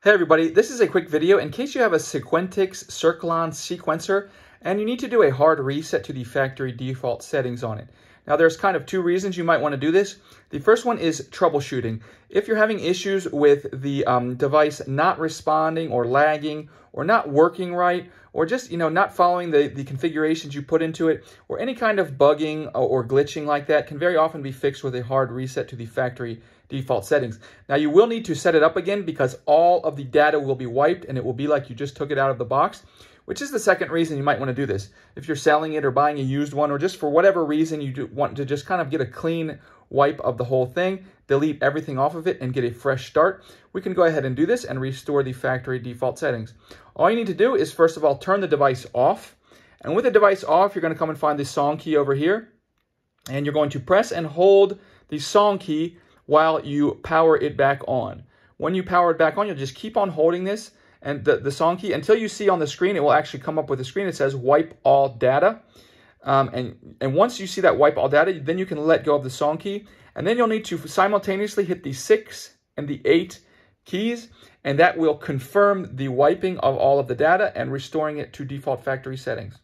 Hey everybody, this is a quick video in case you have a Sequentix Cirklon Sequencer and you need to do a hard reset to the factory default settings on it. Now there's kind of two reasons you might want to do this. The first one is troubleshooting. If you're having issues with the device not responding or lagging or not working right, or just not following the configurations you put into it, or any kind of bugging or glitching like that can very often be fixed with a hard reset to the factory default settings. Now you will need to set it up again because all of the data will be wiped and it will be like you just took it out of the box, which is the second reason you might want to do this. If you're selling it or buying a used one, or just for whatever reason you want to just kind of get a clean wipe of the whole thing, delete everything off of it and get a fresh start, we can go ahead and do this and restore the factory default settings. All you need to do is first of all turn the device off, and with the device off you're going to come and find the song key over here, and you're going to press and hold the song key while you power it back on. When you power it back on, you'll just keep on holding this and the song key until you see on the screen, it will actually come up with a screen that says wipe all data. And once you see that wipe all data, then you can let go of the song key, and then you'll need to simultaneously hit the 6 and the 8 keys, and that will confirm the wiping of all of the data and restoring it to default factory settings.